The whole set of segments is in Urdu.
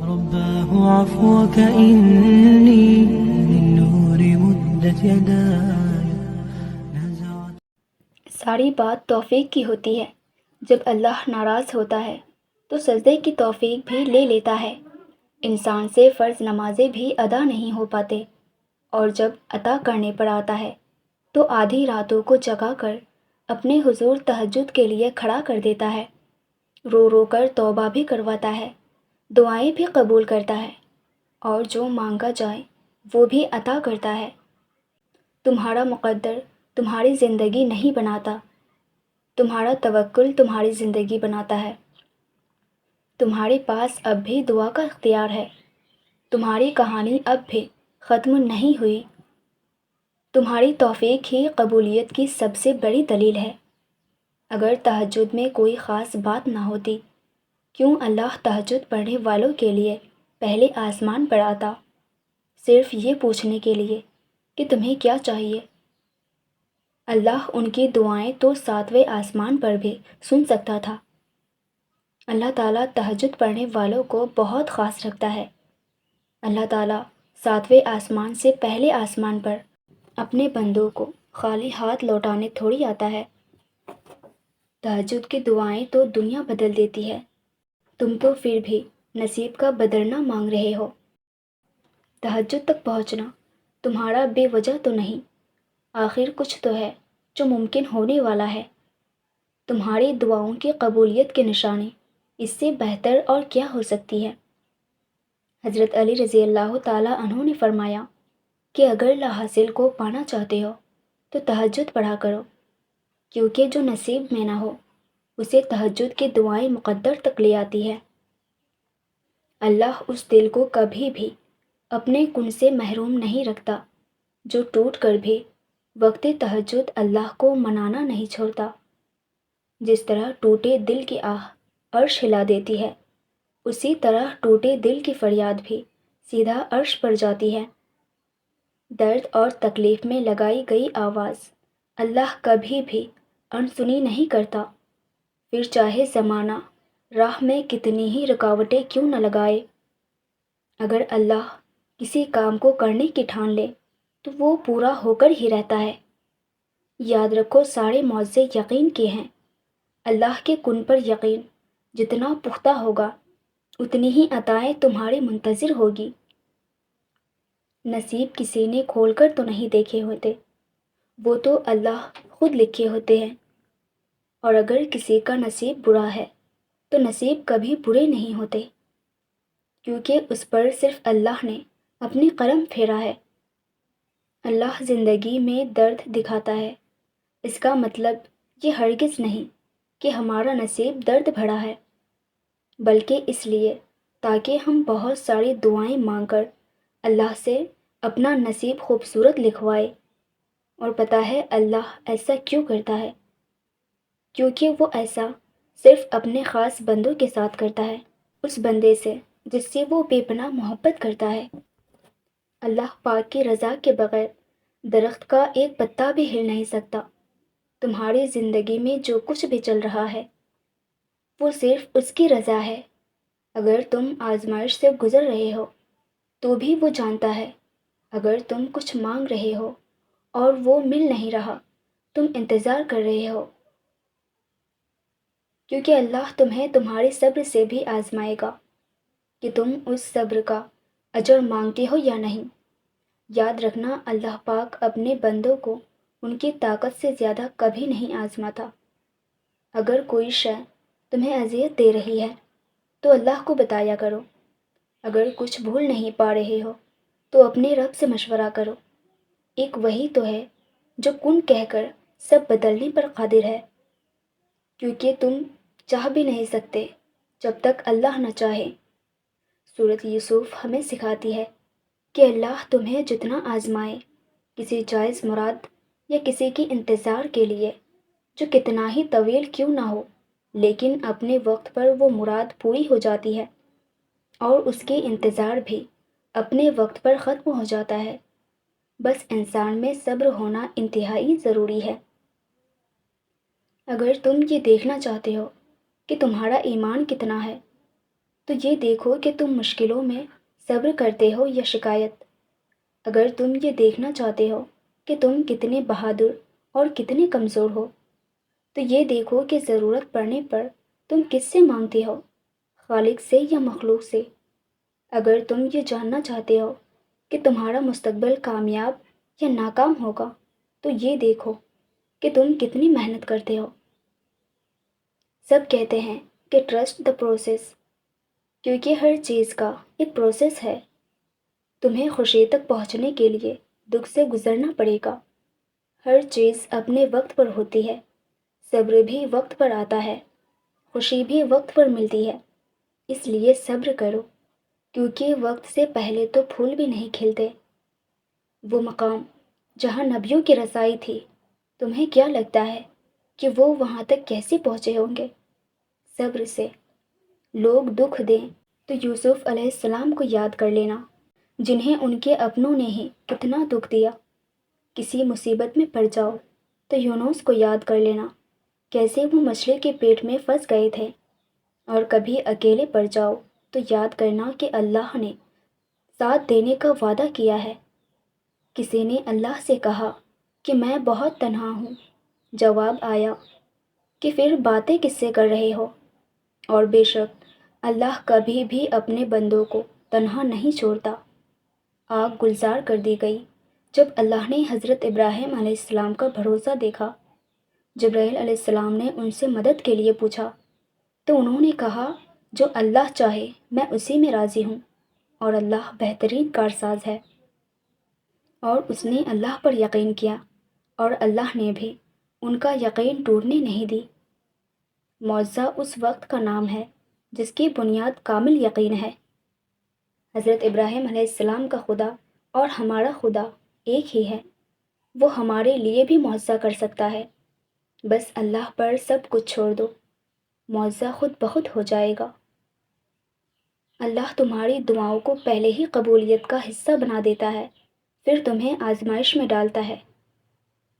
رباه عفوك إني للنور مدت يداي نزعت. ساری بات توفیق کی ہوتی ہے. جب اللہ ناراض ہوتا ہے تو سجدے کی توفیق بھی لے لیتا ہے. انسان سے فرض نمازیں بھی ادا نہیں ہو پاتے، اور جب عطا کرنے پر آتا ہے تو آدھی راتوں کو جگا کر اپنے حضور تہجد کے لیے کھڑا کر دیتا ہے. رو رو کر توبہ بھی کرواتا ہے، دعائیں بھی قبول کرتا ہے، اور جو مانگا جائے وہ بھی عطا کرتا ہے. تمہارا مقدر تمہاری زندگی نہیں بناتا، تمہارا توکل تمہاری زندگی بناتا ہے. تمہارے پاس اب بھی دعا کا اختیار ہے. تمہاری کہانی اب بھی ختم نہیں ہوئی. تمہاری توفیق ہی قبولیت کی سب سے بڑی دلیل ہے. اگر تہجد میں کوئی خاص بات نہ ہوتی، کیوں اللہ تہجد پڑھنے والوں کے لیے پہلے آسمان پر آتا، صرف یہ پوچھنے کے لیے کہ تمہیں کیا چاہیے؟ اللہ ان کی دعائیں تو 7ویں آسمان پر بھی سن سکتا تھا. اللہ تعالیٰ تہجد پڑھنے والوں کو بہت خاص رکھتا ہے. اللہ تعالیٰ 7ویں آسمان سے پہلے آسمان پر اپنے بندوں کو خالی ہاتھ لوٹانے تھوڑی آتا ہے. تہجد کی دعائیں تو دنیا بدل دیتی ہے. تم تو پھر بھی نصیب کا بدلنا مانگ رہے ہو. تہجد تک پہنچنا تمہارا بے وجہ تو نہیں. آخر کچھ تو ہے جو ممکن ہونے والا ہے. تمہاری دعاؤں کی قبولیت کی نشانی اس سے بہتر اور کیا ہو سکتی ہے؟ حضرت علی رضی اللہ تعالیٰ عنہ نے فرمایا کہ اگر لا حاصل کو پانا چاہتے ہو تو تہجد پڑھا کرو، کیونکہ جو نصیب میں نہ ہو اسے تہجد کی دعائیں مقدر تک لے آتی ہے. اللہ اس دل کو کبھی بھی اپنے کن سے محروم نہیں رکھتا جو ٹوٹ کر بھی وقت تہجد اللہ کو منانا نہیں چھوڑتا. جس طرح ٹوٹے دل کی آہ عرش ہلا دیتی ہے، اسی طرح ٹوٹے دل کی فریاد بھی سیدھا عرش پر جاتی ہے. درد اور تکلیف میں لگائی گئی آواز اللہ کبھی بھی انسنی نہیں کرتا، پھر چاہے زمانہ راہ میں کتنی ہی رکاوٹیں کیوں نہ لگائے. اگر اللہ کسی کام کو کرنے کی ٹھان لے تو وہ پورا ہو کر ہی رہتا ہے. یاد رکھو، سارے معجزے یقین کے ہیں. اللہ کے کن پر یقین جتنا پختہ ہوگا اتنی ہی عطائیں تمہارے منتظر ہوگی. نصیب کسی نے کھول کر تو نہیں دیکھے ہوتے، وہ تو اللہ خود لکھے ہوتے ہیں. اور اگر کسی کا نصیب برا ہے تو نصیب کبھی برے نہیں ہوتے، کیونکہ اس پر صرف اللہ نے اپنی قلم پھیرا ہے. اللہ زندگی میں درد دکھاتا ہے، اس کا مطلب یہ ہرگز نہیں کہ ہمارا نصیب درد بھرا ہے، بلکہ اس لیے تاکہ ہم بہت ساری دعائیں مانگ کر اللہ سے اپنا نصیب خوبصورت لکھوائے. اور پتہ ہے اللہ ایسا کیوں کرتا ہے؟ کیونکہ وہ ایسا صرف اپنے خاص بندوں کے ساتھ کرتا ہے، اس بندے سے جس سے وہ بے پناہ محبت کرتا ہے. اللہ پاک کی رضا کے بغیر درخت کا ایک پتا بھی ہل نہیں سکتا. تمہاری زندگی میں جو کچھ بھی چل رہا ہے وہ صرف اس کی رضا ہے. اگر تم آزمائش سے گزر رہے ہو تو بھی وہ جانتا ہے. اگر تم کچھ مانگ رہے ہو اور وہ مل نہیں رہا، تم انتظار کر رہے ہو، کیونکہ اللہ تمہیں تمہارے صبر سے بھی آزمائے گا کہ تم اس صبر کا اجر مانگتے ہو یا نہیں. یاد رکھنا، اللہ پاک اپنے بندوں کو ان کی طاقت سے زیادہ کبھی نہیں آزماتا. اگر کوئی شے تمہیں اذیت دے رہی ہے تو اللہ کو بتایا کرو. اگر کچھ بھول نہیں پا رہے ہو تو اپنے رب سے مشورہ کرو. ایک وہی تو ہے جو کن کہہ کر سب بدلنے پر قادر ہے، کیونکہ تم چاہ بھی نہیں سکتے جب تک اللہ نہ چاہے. سورۃ یوسف ہمیں سکھاتی ہے کہ اللہ تمہیں جتنا آزمائے کسی جائز مراد یا کسی کی انتظار کے لیے، جو کتنا ہی طویل کیوں نہ ہو، لیکن اپنے وقت پر وہ مراد پوری ہو جاتی ہے، اور اس کے انتظار بھی اپنے وقت پر ختم ہو جاتا ہے. بس انسان میں صبر ہونا انتہائی ضروری ہے. اگر تم یہ دیکھنا چاہتے ہو کہ تمہارا ایمان کتنا ہے تو یہ دیکھو کہ تم مشکلوں میں صبر کرتے ہو یا شکایت۔ اگر تم یہ دیکھنا چاہتے ہو کہ تم کتنے بہادر اور کتنے کمزور ہو، تو یہ دیکھو کہ ضرورت پڑنے پر تم کس سے مانگتے ہو، خالق سے یا مخلوق سے۔ اگر تم یہ جاننا چاہتے ہو کہ تمہارا مستقبل کامیاب یا ناکام ہوگا، تو یہ دیکھو کہ تم کتنی محنت کرتے ہو۔ سب کہتے ہیں کہ ٹرسٹ دا پروسیس، کیونکہ ہر چیز کا ایک پروسیس ہے۔ تمہیں خوشی تک پہنچنے کے لیے دکھ سے گزرنا پڑے گا۔ ہر چیز اپنے وقت پر ہوتی ہے، صبر بھی وقت پر آتا ہے، خوشی بھی وقت پر ملتی ہے۔ اس لیے صبر کرو، کیونکہ وقت سے پہلے تو پھول بھی نہیں کھلتے۔ وہ مقام جہاں نبیوں کی رسائی تھی، تمہیں کیا لگتا ہے کہ وہ وہاں تک کیسے پہنچے ہوں گے؟ صبر سے۔ لوگ دکھ دیں تو یوسف علیہ السلام کو یاد کر لینا، جنہیں ان کے اپنوں نے ہی کتنا دکھ دیا۔ کسی مصیبت میں پڑ جاؤ تو یونس کو یاد کر لینا، کیسے وہ مچھلی کے پیٹ میں پھنس گئے تھے۔ اور کبھی اکیلے پڑ جاؤ تو یاد کرنا کہ اللہ نے ساتھ دینے کا وعدہ کیا ہے۔ کسی نے اللہ سے کہا کہ میں بہت تنہا ہوں، جواب آیا کہ پھر باتیں کس سے کر رہے ہو؟ اور بے شک اللہ کبھی بھی اپنے بندوں کو تنہا نہیں چھوڑتا۔ آگ گلزار کر دی گئی جب اللہ نے حضرت ابراہیم علیہ السلام کا بھروسہ دیکھا۔ جبرائیل علیہ السلام نے ان سے مدد کے لیے پوچھا تو انہوں نے کہا، جو اللہ چاہے میں اسی میں راضی ہوں، اور اللہ بہترین کارساز ہے۔ اور اس نے اللہ پر یقین کیا، اور اللہ نے بھی ان کا یقین ٹوٹنے نہیں دی۔ معجزہ اس وقت کا نام ہے جس کی بنیاد کامل یقین ہے۔ حضرت ابراہیم علیہ السلام کا خدا اور ہمارا خدا ایک ہی ہے۔ وہ ہمارے لیے بھی معجزہ کر سکتا ہے، بس اللہ پر سب کچھ چھوڑ دو، معجزہ خود بخود ہو جائے گا۔ اللہ تمہاری دعاؤں کو پہلے ہی قبولیت کا حصہ بنا دیتا ہے، پھر تمہیں آزمائش میں ڈالتا ہے،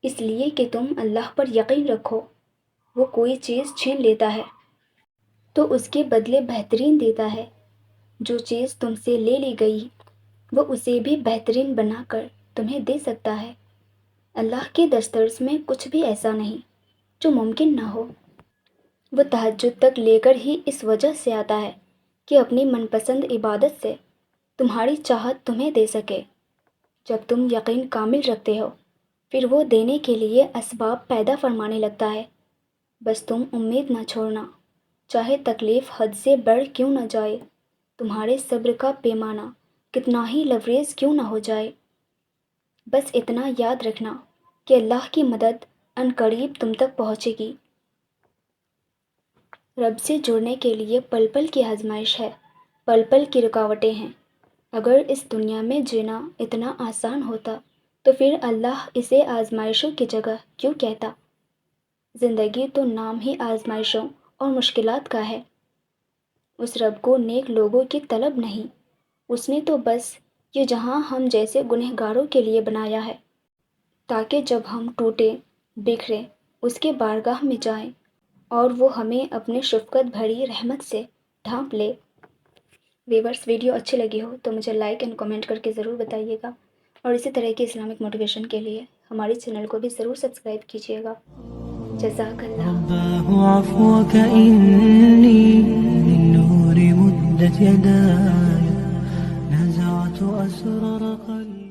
اس لیے کہ تم اللہ پر یقین رکھو۔ وہ کوئی چیز چھین لیتا ہے تو اس کے بدلے بہترین دیتا ہے۔ جو چیز تم سے لے لی گئی وہ اسے بھی بہترین بنا کر تمہیں دے سکتا ہے۔ اللہ کے دسترس میں کچھ بھی ایسا نہیں جو ممکن نہ ہو۔ وہ تہجد تک لے کر ہی اس وجہ سے آتا ہے کہ اپنی من پسند عبادت سے تمہاری چاہت تمہیں دے سکے۔ جب تم یقین کامل رکھتے ہو، پھر وہ دینے کے لیے اسباب پیدا فرمانے لگتا ہے۔ بس تم امید نہ چھوڑنا، چاہے تکلیف حد سے بڑھ کیوں نہ جائے، تمہارے صبر کا پیمانہ کتنا ہی لبریز کیوں نہ ہو جائے۔ بس اتنا یاد رکھنا کہ اللہ کی مدد عنقریب تم تک پہنچے گی۔ رب سے جڑنے کے لیے پل پل کی آزمائش ہے، پل پل کی رکاوٹیں ہیں۔ اگر اس دنیا میں جینا اتنا آسان ہوتا تو پھر اللہ اسے آزمائشوں کی جگہ کیوں کہتا؟ زندگی تو نام ہی آزمائشوں اور مشکلات کا ہے۔ اس رب کو نیک لوگوں کی طلب نہیں، اس نے تو بس یہ جہاں ہم جیسے گنہگاروں کے لیے بنایا ہے، تاکہ جب ہم ٹوٹے بکھرے اس کے بارگاہ میں جائیں اور وہ ہمیں اپنے شفقت بھری رحمت سے ڈھانپ لے۔ ویورس، ویڈیو اچھی لگی ہو تو مجھے لائک اینڈ کمنٹ کر کے ضرور بتائیے گا، اور اسی طرح کی اسلامک موٹیویشن کے لیے ہمارے چینل کو بھی ضرور سبسکرائب کیجیے گا۔ جزاک اللہ۔ رباه عفوك إني للنور مدت يداي، نزعت أسرار قلبي